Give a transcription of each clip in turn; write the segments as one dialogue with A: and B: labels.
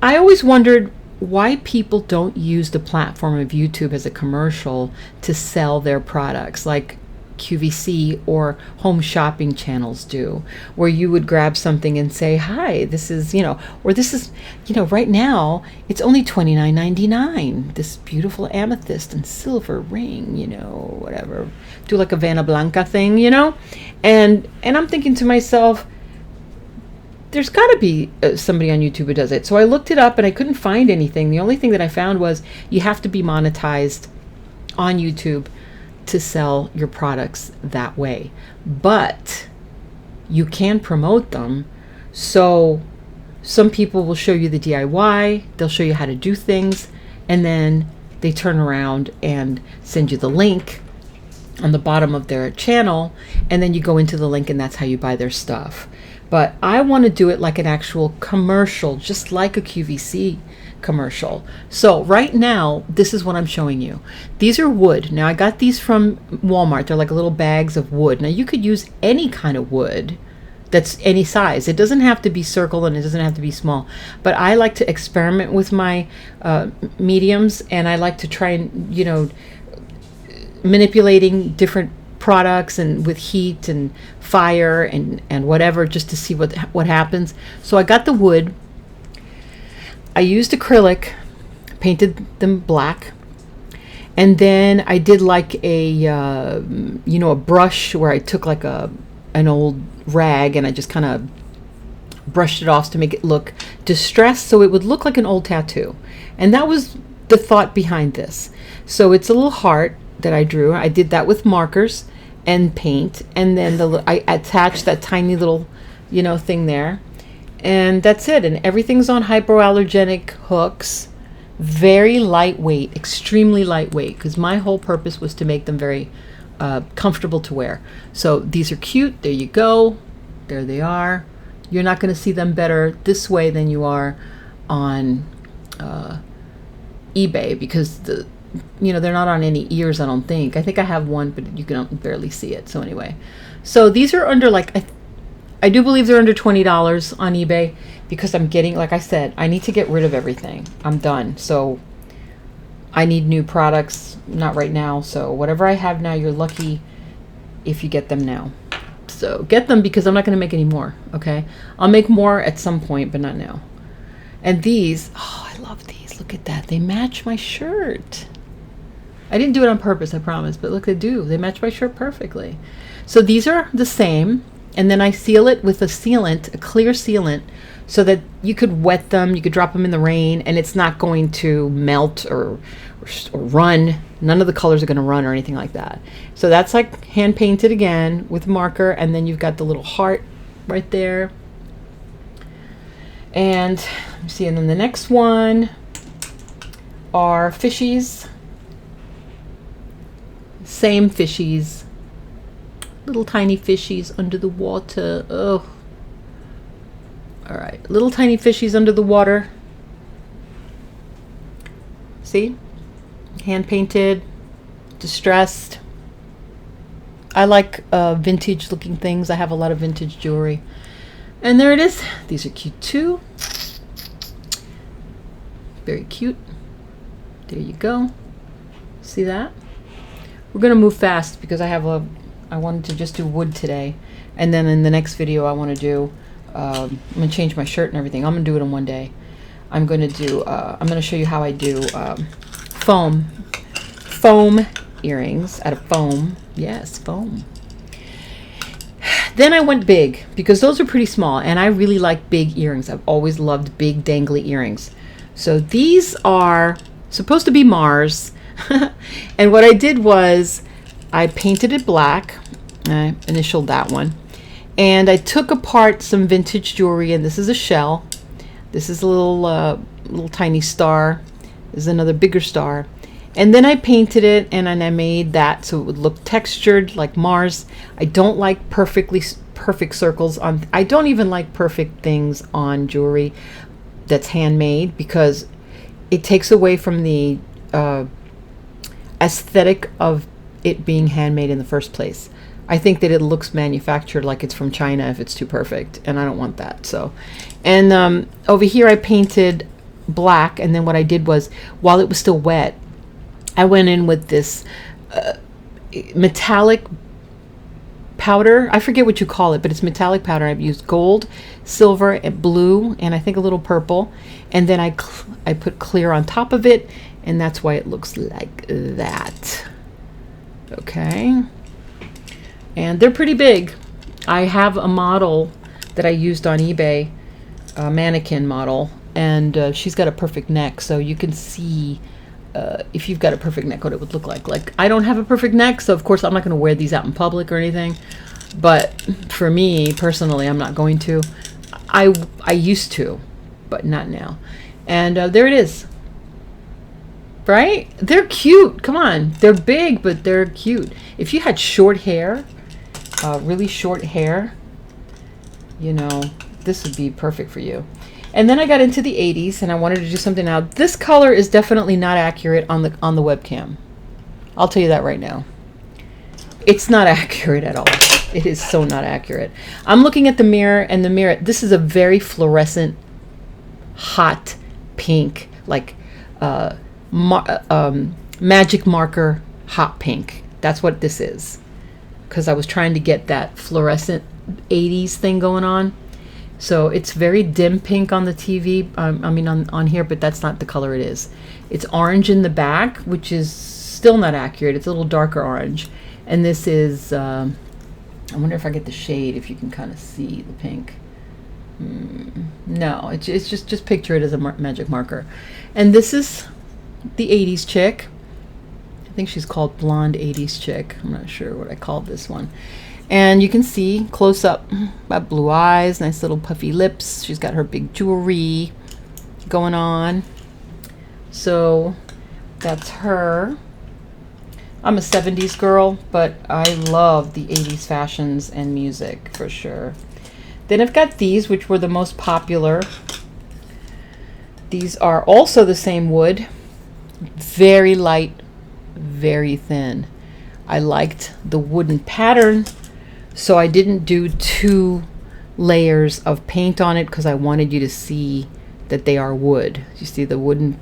A: I always wondered why people don't use the platform of YouTube as a commercial to sell their products, like QVC or home shopping channels do, where you would grab something and say, hi, this is, or this is, right now it's only $29.99. This beautiful amethyst and silver ring, whatever. Do like a Vanna Blanca thing, and I'm thinking to myself, there's got to be somebody on YouTube who does it. So I looked it up and I couldn't find anything. The only thing that I found was you have to be monetized on YouTube to sell your products that way. But you can promote them. So some people will show you the DIY, they'll show you how to do things, and then they turn around and send you the link on the bottom of their channel, and then you go into the link and that's how you buy their stuff. But I want to do it like an actual commercial, just like a QVC commercial. So right now, this is what I'm showing you. These are wood. Now I got these from Walmart. They're like little bags of wood. Now you could use any kind of wood that's any size. It doesn't have to be circle and it doesn't have to be small. But I like to experiment with my mediums, and I like to try and, manipulating different products and with heat and fire and whatever, just to see what happens. So I got the wood. I used acrylic, painted them black, and then I did like a brush where I took like an old rag and I just kind of brushed it off to make it look distressed, so it would look like an old tattoo. And that was the thought behind this. So it's a little heart that I drew. I did that with markers and paint, and then I attached that tiny little thing there, and that's it. And everything's on hypoallergenic hooks, very lightweight, extremely lightweight, because my whole purpose was to make them very comfortable to wear. So these are cute. There you go. There they are. You're not going to see them better this way than you are on eBay, because they're not on any ears, I don't think. I think I have one, but you can barely see it. So anyway, so these are under I do believe they're under $20 on eBay, because I'm getting, like I said, I need to get rid of everything. I'm done. So I need new products, not right now. So whatever I have now, you're lucky if you get them now. So get them, because I'm not going to make any more. Okay. I'll make more at some point, but not now. And these, oh, I love these. Look at that. They match my shirt. I didn't do it on purpose, I promise, but look, they do. They match my shirt perfectly. So these are the same, and then I seal it with a sealant, a clear sealant, so that you could wet them, you could drop them in the rain, and it's not going to melt or run. None of the colors are going to run or anything like that. So that's like hand painted again with marker, and then you've got the little heart right there. And let me see, and then the next one are fishies. Same fishies, little tiny fishies under the water. Oh, all right, little tiny fishies under the water. See, hand painted, distressed. I like vintage looking things. I have a lot of vintage jewelry, and there it is. These are cute too. Very cute. There you go. See that? We're going to move fast, because I wanted to just do wood today. And then in the next video I want to do, I'm going to change my shirt and everything. I'm going to do it in one day. I'm going to show you how I do foam earrings out of foam. Yes, foam. Then I went big, because those are pretty small, and I really like big earrings. I've always loved big dangly earrings. So these are supposed to be Mars. And what I did was I painted it black. I initialed that one. And I took apart some vintage jewelry, and this is a shell. This is a little tiny star. This is another bigger star. And then I painted it, and then I made that so it would look textured like Mars. I don't like perfect circles on. I don't even like perfect things on jewelry that's handmade, because it takes away from the aesthetic of it being handmade in the first place. I think that it looks manufactured like it's from China if it's too perfect, and I don't want that. So, and over here I painted black, and then what I did was, while it was still wet, I went in with this metallic powder. I forget what you call it, but it's metallic powder. I've used gold, silver, and blue, and I think a little purple, and then I put clear on top of it, and that's why it looks like that. Okay. And they're pretty big. I have a model that I used on eBay, a mannequin model, and she's got a perfect neck, so you can see if you've got a perfect neck what it would look like. Like, I don't have a perfect neck, so of course I'm not going to wear these out in public or anything, but for me personally, I'm not going to. I used to, but not now. And there it is. Right? They're cute. Come on. They're big, but they're cute. If you had short hair, really short hair, you know, this would be perfect for you. And then I got into the 80s, and I wanted to do something now. This color is definitely not accurate on the webcam. I'll tell you that right now. It's not accurate at all. It is so not accurate. I'm looking at the mirror, and the mirror, this is a very fluorescent, hot pink, like magic marker hot pink. That's what this is. Because I was trying to get that fluorescent 80s thing going on. So it's very dim pink on the TV, I mean on here, but that's not the color it is. It's orange in the back, which is still not accurate. It's a little darker orange. And this is, I wonder if I get the shade, if you can kind of see the pink. No, it's just picture it as a magic marker. And this is the 80s chick. I think she's called Blonde 80s Chick. I'm not sure what I called this one. And you can see close up, got blue eyes, nice little puffy lips. She's got her big jewelry going on. So that's her. I'm a 70s girl, but I love the 80s fashions and music for sure. Then I've got these, which were the most popular. These are also the same wood, very light, very thin. I liked the wooden pattern, so I didn't do 2 layers of paint on it because I wanted you to see that they are wood. You see the wooden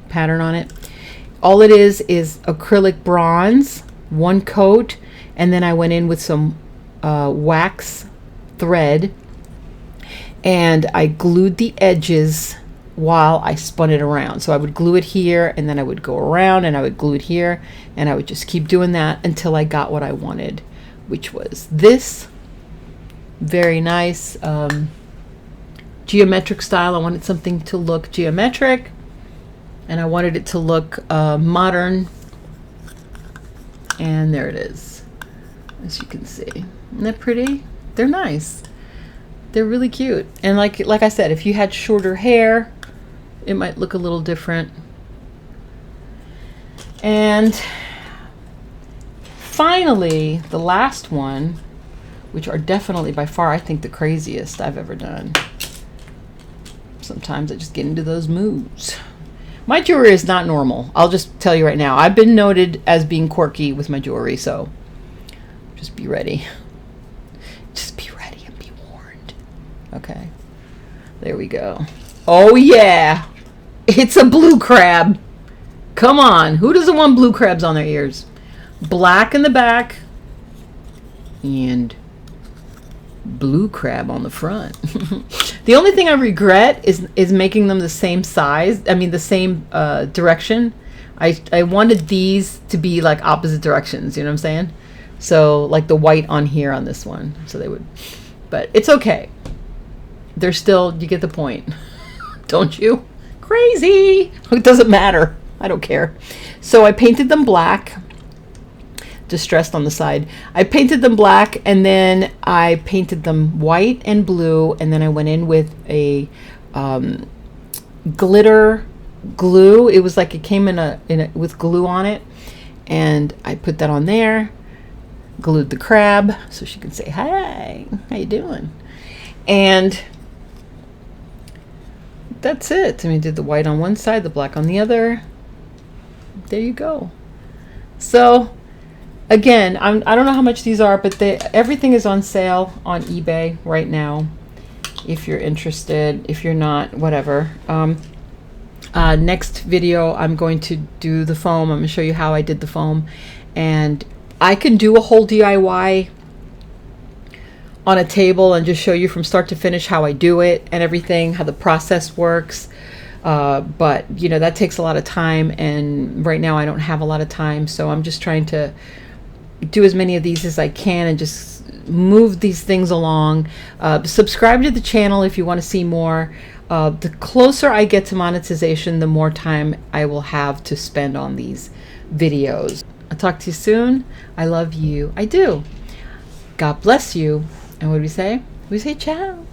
A: pattern on it? All it is acrylic bronze, 1 coat, and then I went in with some wax thread, and I glued the edges while I spun it around. So I would glue it here, and then I would go around, and I would glue it here, and I would just keep doing that until I got what I wanted, which was this. Very nice geometric style. I wanted something to look geometric, and I wanted it to look modern. And there it is, as you can see. Isn't that pretty? They're nice. They're really cute. And like I said, if you had shorter hair, it might look a little different. And finally, the last one, which are definitely by far, I think, the craziest I've ever done. Sometimes I just get into those moods. My jewelry is not normal. I'll just tell you right now. I've been noted as being quirky with my jewelry, so just be ready. Just be ready and be warned. Okay. There we go. Oh, yeah. It's a blue crab. Come on. Who doesn't want blue crabs on their ears? Black in the back and blue crab on the front. The only thing I regret is making them the same size. I mean, the same direction. I wanted these to be like opposite directions. You know what I'm saying? So like the white on here on this one. So they would, but it's okay. They're still, you get the point. Don't you? Crazy. It doesn't matter. I don't care. So I painted them black. Distressed on the side. I painted them black, and then I painted them white and blue, and then I went in with a glitter glue. It was like it came in a with glue on it, and I put that on there. Glued the crab so she can say hi. How you doing? And that's it. I mean, did the white on one side, the black on the other. There you go. So Again, I don't know how much these are, but everything is on sale on eBay right now. If you're interested, if you're not, whatever. Next video, I'm going to do the foam. I'm going to show you how I did the foam. And I can do a whole DIY on a table and just show you from start to finish how I do it and everything, how the process works. But, you know, that takes a lot of time. And right now I don't have a lot of time. So I'm just trying to do as many of these as I can and just move these things along. Subscribe to the channel if you want to see more. The closer I get to monetization, the more time I will have to spend on these videos. I'll talk to you soon. I love you. I do. God bless you. And what do we say? We say ciao.